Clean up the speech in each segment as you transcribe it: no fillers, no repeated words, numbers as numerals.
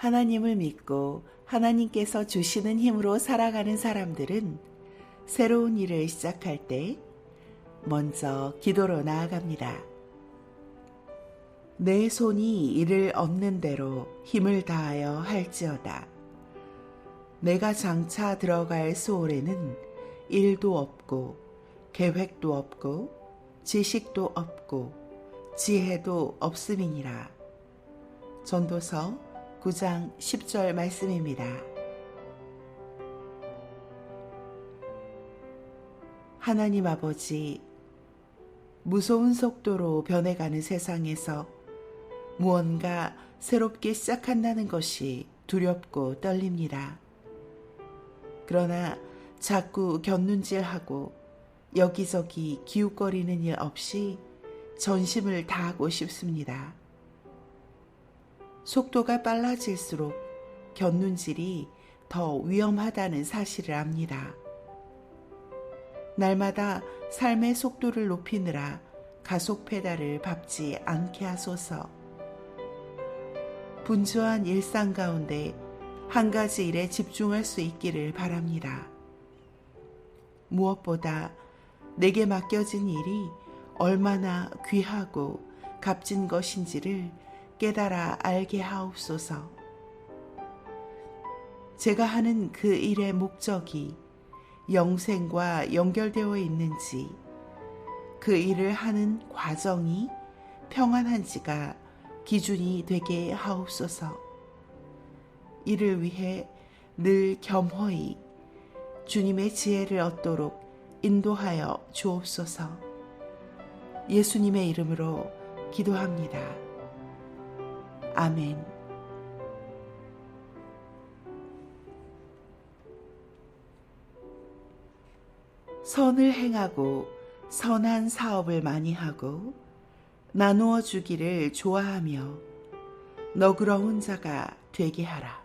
하나님을 믿고 하나님께서 주시는 힘으로 살아가는 사람들은 새로운 일을 시작할 때 먼저 기도로 나아갑니다. 내 손이 이를 얻는 대로 힘을 다하여 할지어다. 내가 장차 들어갈 소홀에는 일도 없고 계획도 없고 지식도 없고 지혜도 없음이니라. 전도서 9장 10절 말씀입니다. 하나님 아버지, 무서운 속도로 변해가는 세상에서 무언가 새롭게 시작한다는 것이 두렵고 떨립니다. 그러나 자꾸 곁눈질하고 여기저기 기웃거리는 일 없이 전심을 다하고 싶습니다. 속도가 빨라질수록 곁눈질이 더 위험하다는 사실을 압니다. 날마다 삶의 속도를 높이느라 가속 페달을 밟지 않게 하소서. 분주한 일상 가운데 한 가지 일에 집중할 수 있기를 바랍니다. 무엇보다 내게 맡겨진 일이 얼마나 귀하고 값진 것인지를 깨달아 알게 하옵소서. 제가 하는 그 일의 목적이 영생과 연결되어 있는지, 그 일을 하는 과정이 평안한지가 기준이 되게 하옵소서. 이를 위해 늘 겸허히 주님의 지혜를 얻도록 인도하여 주옵소서. 예수님의 이름으로 기도합니다. 아멘. 선을 행하고 선한 사업을 많이 하고 나누어 주기를 좋아하며 너그러운 자가 되게 하라.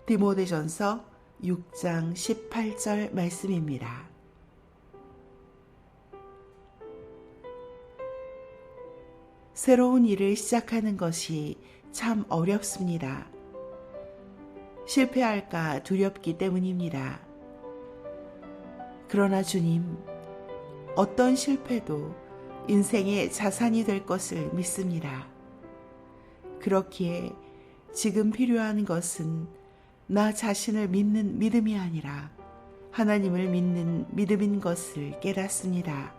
디모데전서 6장 18절 말씀입니다. 새로운 일을 시작하는 것이 참 어렵습니다. 실패할까 두렵기 때문입니다. 그러나 주님, 어떤 실패도 인생의 자산이 될 것을 믿습니다. 그렇기에 지금 필요한 것은 나 자신을 믿는 믿음이 아니라 하나님을 믿는 믿음인 것을 깨닫습니다.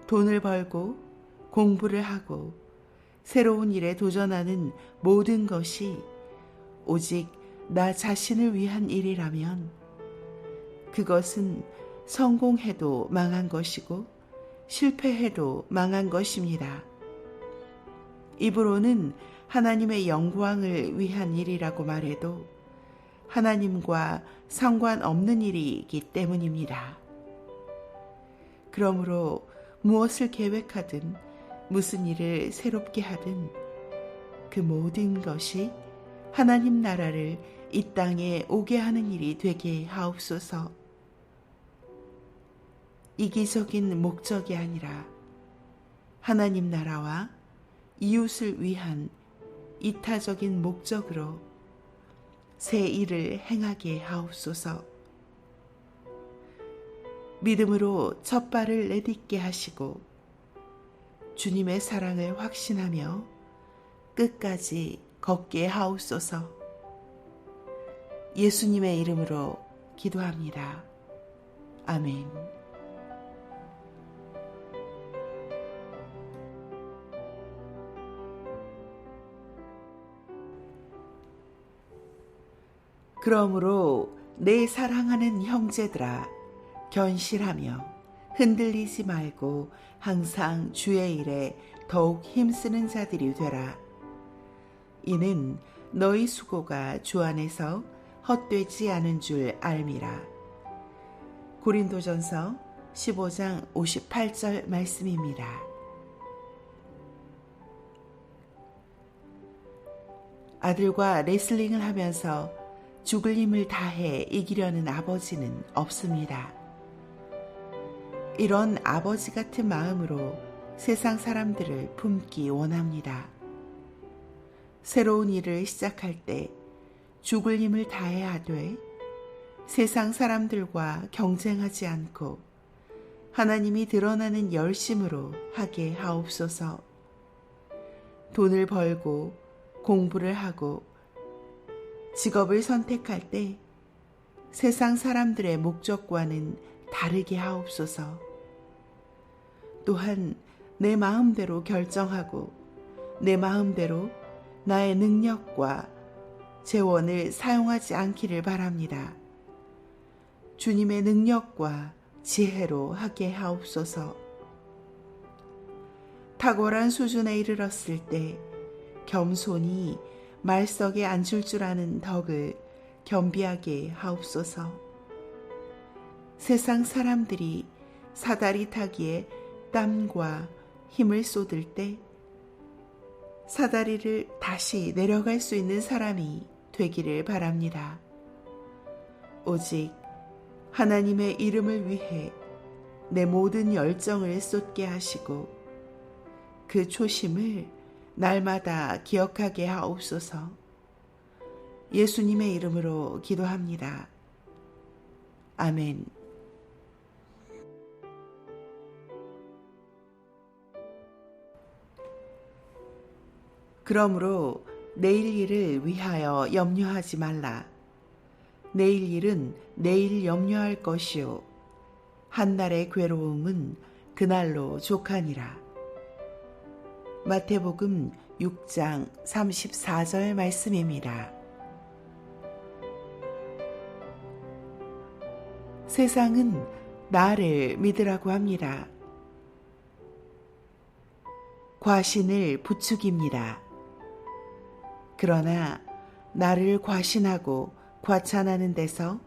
돈을 벌고 공부를 하고 새로운 일에 도전하는 모든 것이 오직 나 자신을 위한 일이라면 그것은 성공해도 망한 것이고 실패해도 망한 것입니다. 입으로는 하나님의 영광을 위한 일이라고 말해도 하나님과 상관없는 일이기 때문입니다. 그러므로 무엇을 계획하든 무슨 일을 새롭게 하든 그 모든 것이 하나님 나라를 이 땅에 오게 하는 일이 되게 하옵소서. 이기적인 목적이 아니라 하나님 나라와 이웃을 위한 이타적인 목적으로 새 일을 행하게 하옵소서. 믿음으로 첫 발을 내딛게 하시고 주님의 사랑을 확신하며 끝까지 걷게 하옵소서. 예수님의 이름으로 기도합니다. 아멘. 그러므로 내 사랑하는 형제들아, 견실하며 흔들리지 말고 항상 주의 일에 더욱 힘쓰는 자들이 되라. 이는 너희 수고가 주 안에서 헛되지 않은 줄 알미라. 고린도전서 15장 58절 말씀입니다. 아들과 레슬링을 하면서 죽을 힘을 다해 이기려는 아버지는 없습니다. 이런 아버지 같은 마음으로 세상 사람들을 품기 원합니다. 새로운 일을 시작할 때 죽을 힘을 다해 하되 세상 사람들과 경쟁하지 않고 하나님이 드러나는 열심으로 하게 하옵소서. 돈을 벌고 공부를 하고 직업을 선택할 때 세상 사람들의 목적과는 다르게 하옵소서. 또한 내 마음대로 결정하고 내 마음대로 나의 능력과 재원을 사용하지 않기를 바랍니다. 주님의 능력과 지혜로 하게 하옵소서. 탁월한 수준에 이르렀을 때 겸손히 말석에 앉을 줄 아는 덕을 겸비하게 하옵소서. 세상 사람들이 사다리 타기에 땀과 힘을 쏟을 때 사다리를 다시 내려갈 수 있는 사람이 되기를 바랍니다. 오직 하나님의 이름을 위해 내 모든 열정을 쏟게 하시고 그 초심을 날마다 기억하게 하옵소서. 예수님의 이름으로 기도합니다. 아멘. 그러므로 내일 일을 위하여 염려하지 말라. 내일 일은 내일 염려할 것이요 한날의 괴로움은 그날로 족하니라. 마태복음 6장 34절 말씀입니다. 세상은 나를 믿으라고 합니다. 과신을 부추깁니다. 그러나 나를 과신하고 과찬하는 데서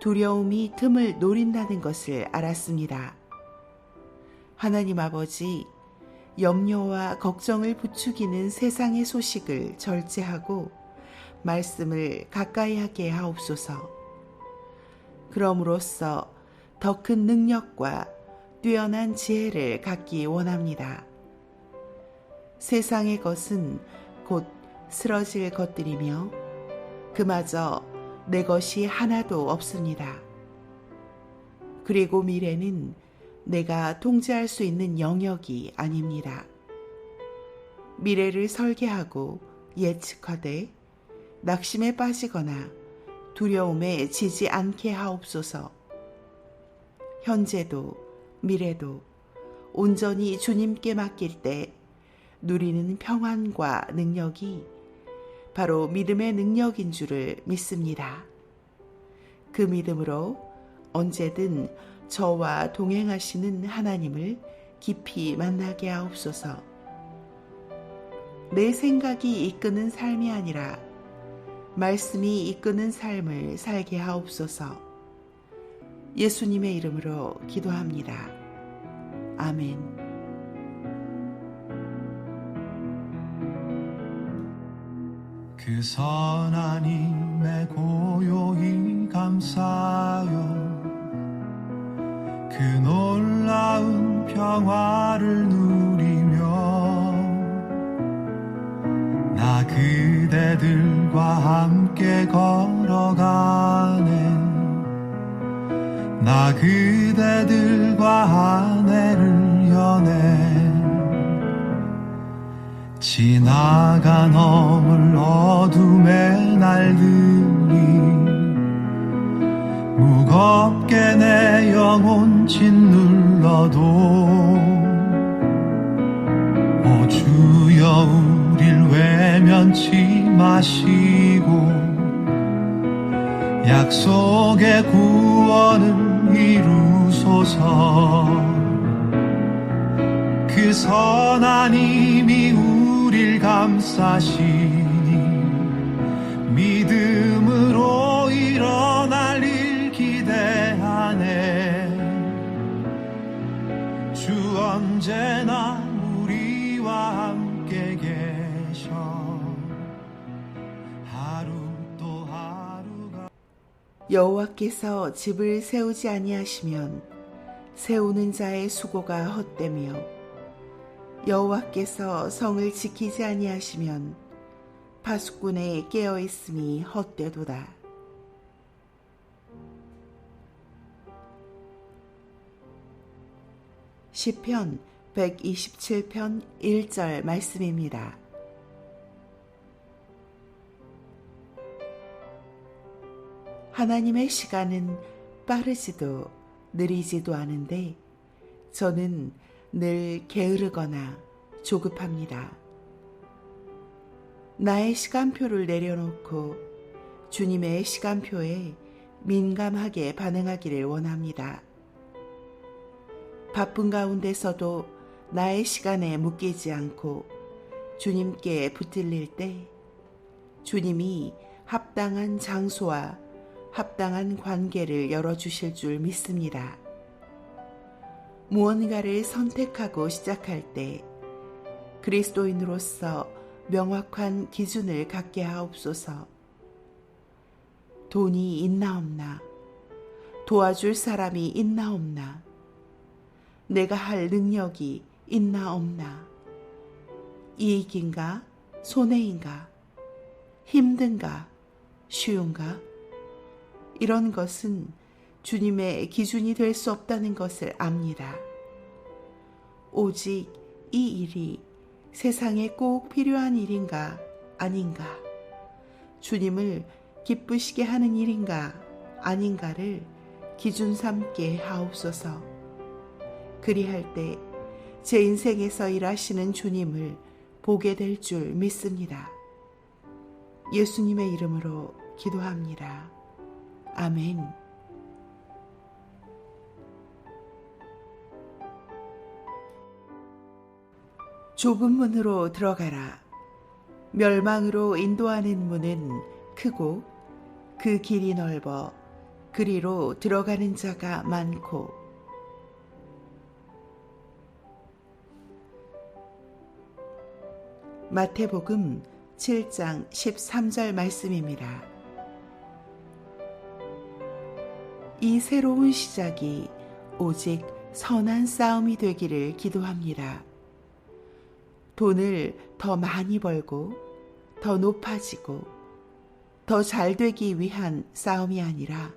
두려움이 틈을 노린다는 것을 알았습니다. 하나님 아버지, 염려와 걱정을 부추기는 세상의 소식을 절제하고 말씀을 가까이 하게 하옵소서. 그럼으로써 더 큰 능력과 뛰어난 지혜를 갖기 원합니다. 세상의 것은 곧 쓰러질 것들이며 그마저 내 것이 하나도 없습니다. 그리고 미래는 내가 통제할 수 있는 영역이 아닙니다. 미래를 설계하고 예측하되 낙심에 빠지거나 두려움에 지지 않게 하옵소서. 현재도 미래도 온전히 주님께 맡길 때 누리는 평안과 능력이 바로 믿음의 능력인 줄을 믿습니다. 그 믿음으로 언제든 저와 동행하시는 하나님을 깊이 만나게 하옵소서. 내 생각이 이끄는 삶이 아니라 말씀이 이끄는 삶을 살게 하옵소서. 예수님의 이름으로 기도합니다. 아멘. 그 선한 힘에 고요히 감사하여 그 놀라운 평화를 누리며 나 그대들과 함께 걸어가네. 나 그대들과 한 해를 여네. 지나간 어물 어둠의 날들이 무겁게 내 영혼 짓눌러도 오 주여 우릴 외면치 마시고 약속의 구원을 이루소서. 그 선한 힘이 우릴 감싸시니 믿음으로 일어날 일 기대하네. 주 언제나 우리와 함께 계셔. 하루 또 하루가 여호와께서 집을 세우지 아니하시면 세우는 자의 수고가 헛되며 여호와께서 성을 지키지 아니하시면 파수꾼의 깨어있음이 헛되도다. 시편 127편 1절 말씀입니다. 하나님의 시간은 빠르지도 느리지도 않은데 저는 늘 게으르거나 조급합니다. 나의 시간표를 내려놓고 주님의 시간표에 민감하게 반응하기를 원합니다. 바쁜 가운데서도 나의 시간에 묶이지 않고 주님께 붙들릴 때 주님이 합당한 장소와 합당한 관계를 열어주실 줄 믿습니다. 무언가를 선택하고 시작할 때 그리스도인으로서 명확한 기준을 갖게 하옵소서. 돈이 있나 없나, 도와줄 사람이 있나 없나, 내가 할 능력이 있나 없나, 이익인가 손해인가, 힘든가 쉬운가, 이런 것은 주님의 기준이 될 수 없다는 것을 압니다. 오직 이 일이 세상에 꼭 필요한 일인가 아닌가, 주님을 기쁘시게 하는 일인가 아닌가를 기준 삼게 하옵소서. 그리할 때 제 인생에서 일하시는 주님을 보게 될 줄 믿습니다. 예수님의 이름으로 기도합니다. 아멘. 좁은 문으로 들어가라. 멸망으로 인도하는 문은 크고 그 길이 넓어 그리로 들어가는 자가 많고. 마태복음 7장 13절 말씀입니다. 이 새로운 시작이 오직 선한 싸움이 되기를 기도합니다. 돈을 더 많이 벌고 더 높아지고 더 잘되기 위한 싸움이 아니라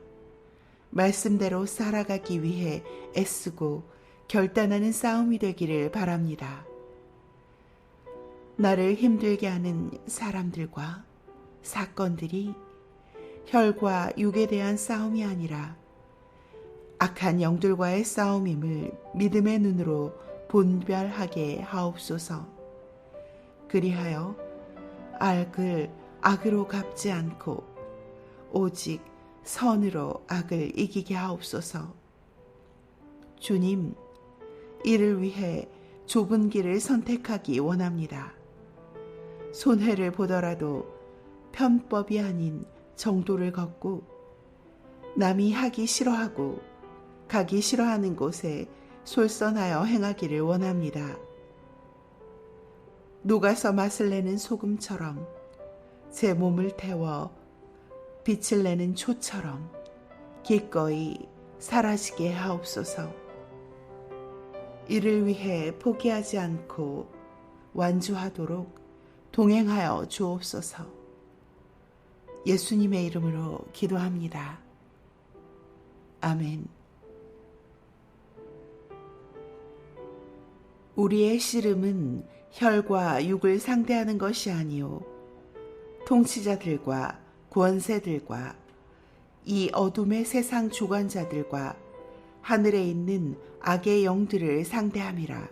말씀대로 살아가기 위해 애쓰고 결단하는 싸움이 되기를 바랍니다. 나를 힘들게 하는 사람들과 사건들이 혈과 육에 대한 싸움이 아니라 악한 영들과의 싸움임을 믿음의 눈으로 분별하게 하옵소서. 그리하여 악을 악으로 갚지 않고 오직 선으로 악을 이기게 하옵소서. 주님, 이를 위해 좁은 길을 선택하기 원합니다. 손해를 보더라도 편법이 아닌 정도를 걷고 남이 하기 싫어하고 가기 싫어하는 곳에 솔선하여 행하기를 원합니다. 녹아서 맛을 내는 소금처럼 제 몸을 태워 빛을 내는 초처럼 기꺼이 사라지게 하옵소서. 이를 위해 포기하지 않고 완주하도록 동행하여 주옵소서. 예수님의 이름으로 기도합니다. 아멘. 우리의 씨름은 혈과 육을 상대하는 것이 아니요 통치자들과 권세들과 이 어둠의 세상 주관자들과 하늘에 있는 악의 영들을 상대함이라.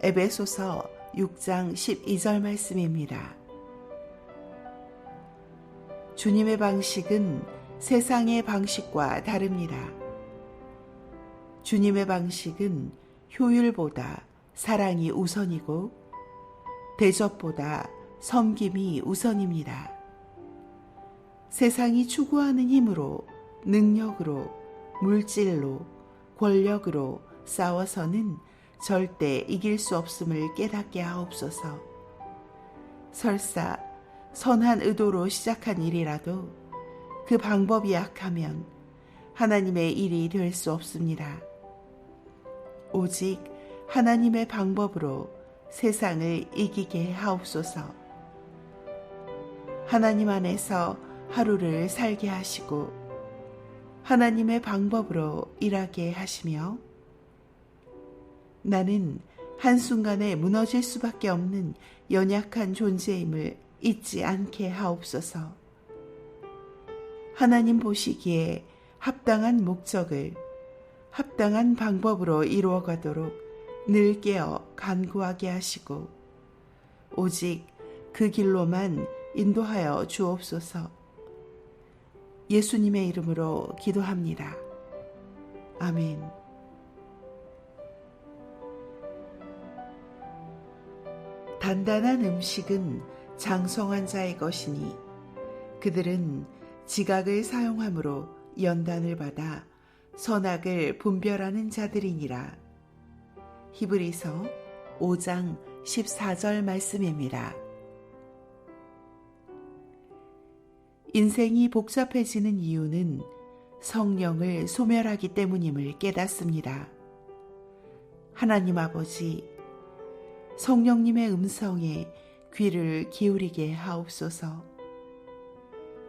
에베소서 6장 12절 말씀입니다. 주님의 방식은 세상의 방식과 다릅니다. 주님의 방식은 효율보다 사랑이 우선이고 대접보다 섬김이 우선입니다. 세상이 추구하는 힘으로, 능력으로, 물질로, 권력으로 싸워서는 절대 이길 수 없음을 깨닫게 하옵소서. 설사 선한 의도로 시작한 일이라도 그 방법이 약하면 하나님의 일이 될 수 없습니다. 오직 하나님의 방법으로 세상을 이기게 하옵소서. 하나님 안에서 하루를 살게 하시고 하나님의 방법으로 일하게 하시며 나는 한순간에 무너질 수밖에 없는 연약한 존재임을 잊지 않게 하옵소서. 하나님 보시기에 합당한 목적을 합당한 방법으로 이루어가도록 늘 깨어 간구하게 하시고 오직 그 길로만 인도하여 주옵소서. 예수님의 이름으로 기도합니다. 아멘. 단단한 음식은 장성한 자의 것이니 그들은 지각을 사용함으로 연단을 받아 선악을 분별하는 자들이니라. 히브리서 5장 14절 말씀입니다. 인생이 복잡해지는 이유는 성령을 소멸하기 때문임을 깨닫습니다. 하나님 아버지, 성령님의 음성에 귀를 기울이게 하옵소서.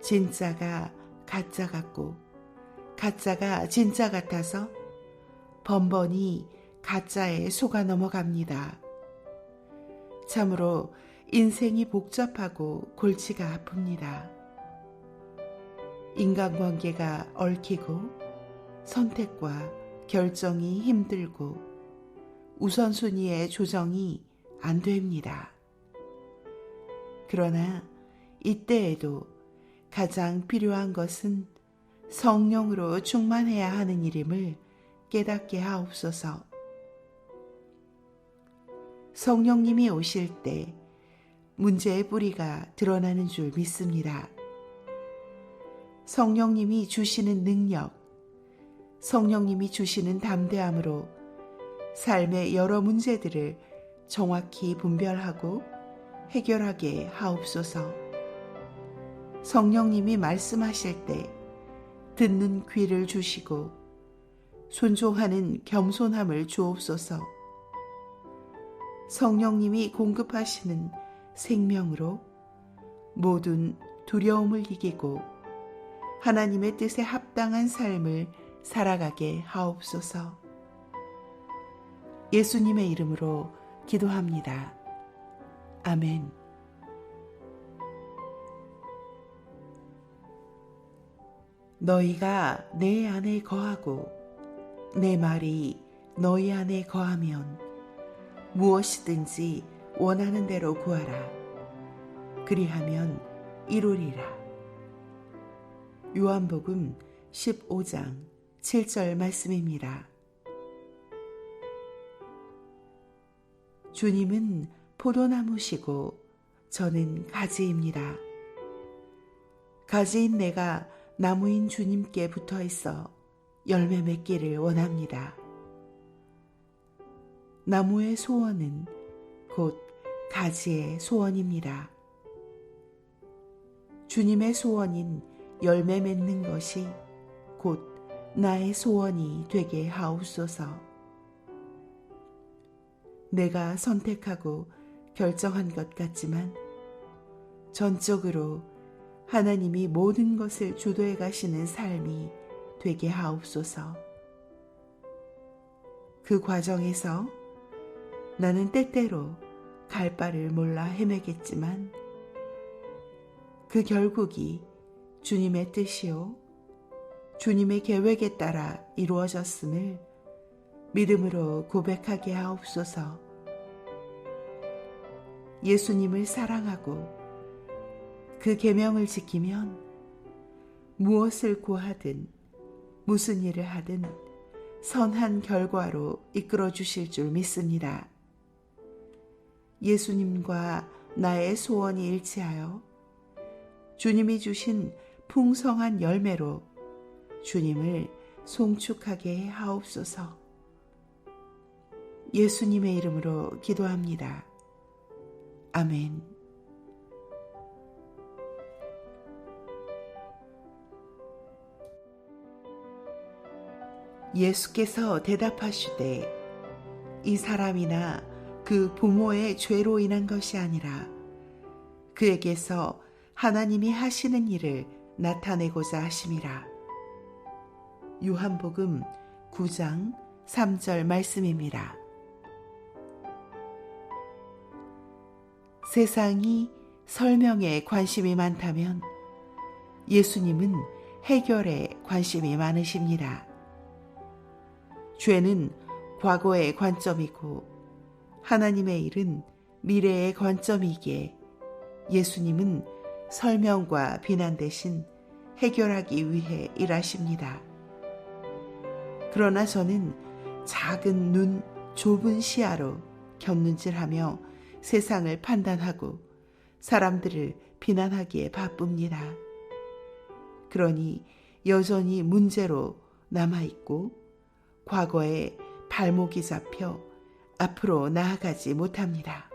진짜가 가짜 같고 가짜가 진짜 같아서 번번이 가짜에 속아 넘어갑니다. 참으로 인생이 복잡하고 골치가 아픕니다. 인간관계가 얽히고 선택과 결정이 힘들고 우선순위의 조정이 안 됩니다. 그러나 이때에도 가장 필요한 것은 성령으로 충만해야 하는 일임을 깨닫게 하옵소서. 성령님이 오실 때 문제의 뿌리가 드러나는 줄 믿습니다. 성령님이 주시는 능력, 성령님이 주시는 담대함으로 삶의 여러 문제들을 정확히 분별하고 해결하게 하옵소서. 성령님이 말씀하실 때 듣는 귀를 주시고 순종하는 겸손함을 주옵소서. 성령님이 공급하시는 생명으로 모든 두려움을 이기고 하나님의 뜻에 합당한 삶을 살아가게 하옵소서. 예수님의 이름으로 기도합니다. 아멘. 너희가 내 안에 거하고 내 말이 너희 안에 거하면 무엇이든지 원하는 대로 구하라. 그리하면 이루리라. 요한복음 15장 7절 말씀입니다. 주님은 포도나무시고 저는 가지입니다. 가지인 내가 나무인 주님께 붙어 있어 열매 맺기를 원합니다. 나무의 소원은 곧 가지의 소원입니다. 주님의 소원인 열매 맺는 것이 곧 나의 소원이 되게 하옵소서. 내가 선택하고 결정한 것 같지만 전적으로 하나님이 모든 것을 주도해 가시는 삶이 되게 하옵소서. 그 과정에서 나는 때때로 갈 바를 몰라 헤매겠지만 그 결국이 주님의 뜻이요 주님의 계획에 따라 이루어졌음을 믿음으로 고백하게 하옵소서. 예수님을 사랑하고 그 계명을 지키면 무엇을 구하든 무슨 일을 하든 선한 결과로 이끌어 주실 줄 믿습니다. 예수님과 나의 소원이 일치하여 주님이 주신 풍성한 열매로 주님을 송축하게 하옵소서. 예수님의 이름으로 기도합니다. 아멘. 예수께서 대답하시되 이 사람이나 그 부모의 죄로 인한 것이 아니라 그에게서 하나님이 하시는 일을 나타내고자 하심이라. 요한복음 9장 3절 말씀입니다. 세상이 설명에 관심이 많다면 예수님은 해결에 관심이 많으십니다. 죄는 과거의 관점이고 하나님의 일은 미래의 관점이기에 예수님은 설명과 비난 대신 해결하기 위해 일하십니다. 그러나 저는 작은 눈, 좁은 시야로 곁눈질하며 세상을 판단하고 사람들을 비난하기에 바쁩니다. 그러니 여전히 문제로 남아있고 과거에 발목이 잡혀 앞으로 나아가지 못합니다.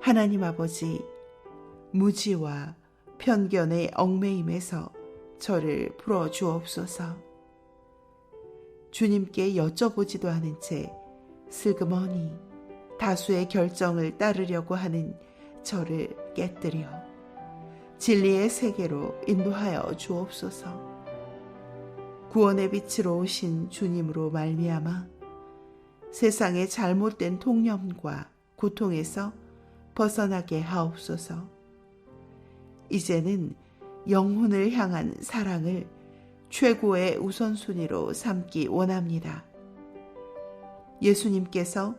하나님 아버지, 무지와 편견의 얽매임에서 저를 풀어주옵소서. 주님께 여쭤보지도 않은 채 슬그머니 다수의 결정을 따르려고 하는 저를 깨뜨려 진리의 세계로 인도하여 주옵소서. 구원의 빛으로 오신 주님으로 말미암아 세상의 잘못된 통념과 고통에서 벗어나게 하옵소서. 이제는 영혼을 향한 사랑을 최고의 우선순위로 삼기 원합니다. 예수님께서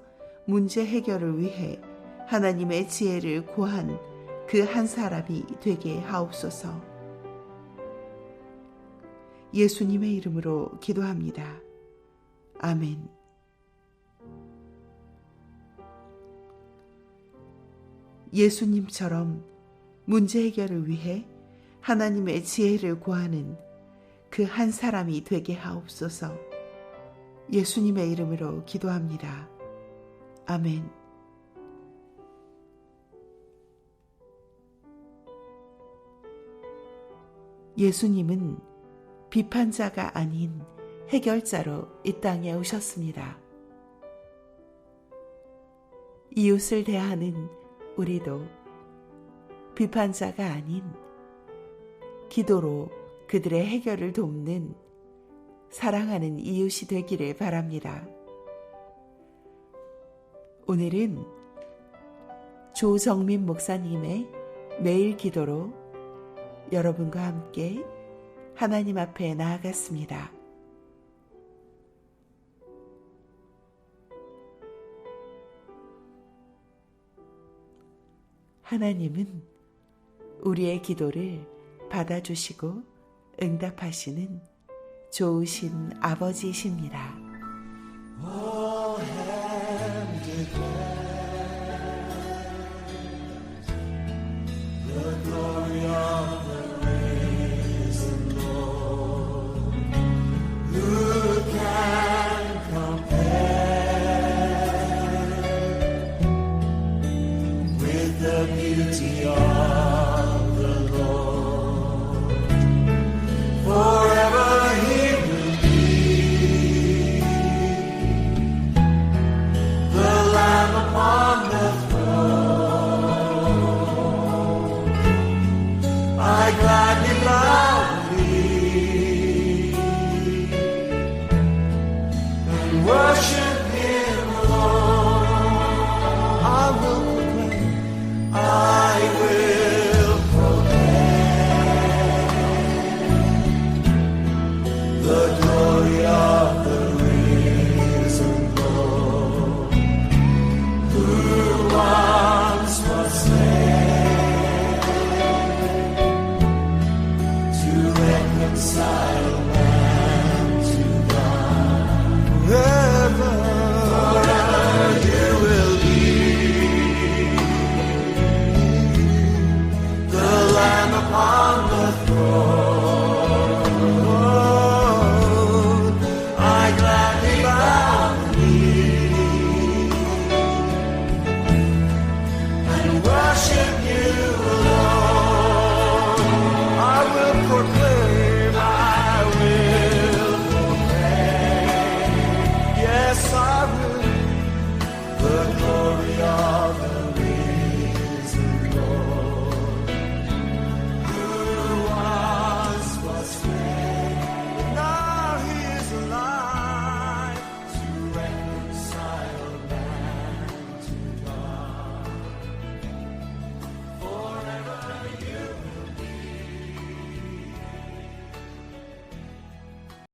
문제 해결을 위해 하나님의 지혜를 구한 그 한 사람이 되게 하옵소서. 예수님의 이름으로 기도합니다. 아멘. 예수님처럼 문제 해결을 위해 하나님의 지혜를 구하는 그 한 사람이 되게 하옵소서. 예수님의 이름으로 기도합니다. 아멘. 예수님은 비판자가 아닌 해결자로 이 땅에 오셨습니다. 이웃을 대하는 우리도 비판자가 아닌 기도로 그들의 해결을 돕는 사랑하는 이웃이 되기를 바랍니다. 오늘은 조정민 목사님의 매일 기도로 여러분과 함께 하나님 앞에 나아갔습니다. 하나님은 우리의 기도를 받아주시고 응답하시는 좋으신 아버지이십니다. All have declared the glory of the risen Lord. Who can compare with the beauty of the Lord? Forever He will be the Lamb upon the throne. I gladly bow thee and worship Him alone. I will proclaim, I will proclaim the glory of the risen Lord, who once was slain to reconcile man to God. Forever, forever you will be the Lamb upon the throne. I gladly bow the knee and worship you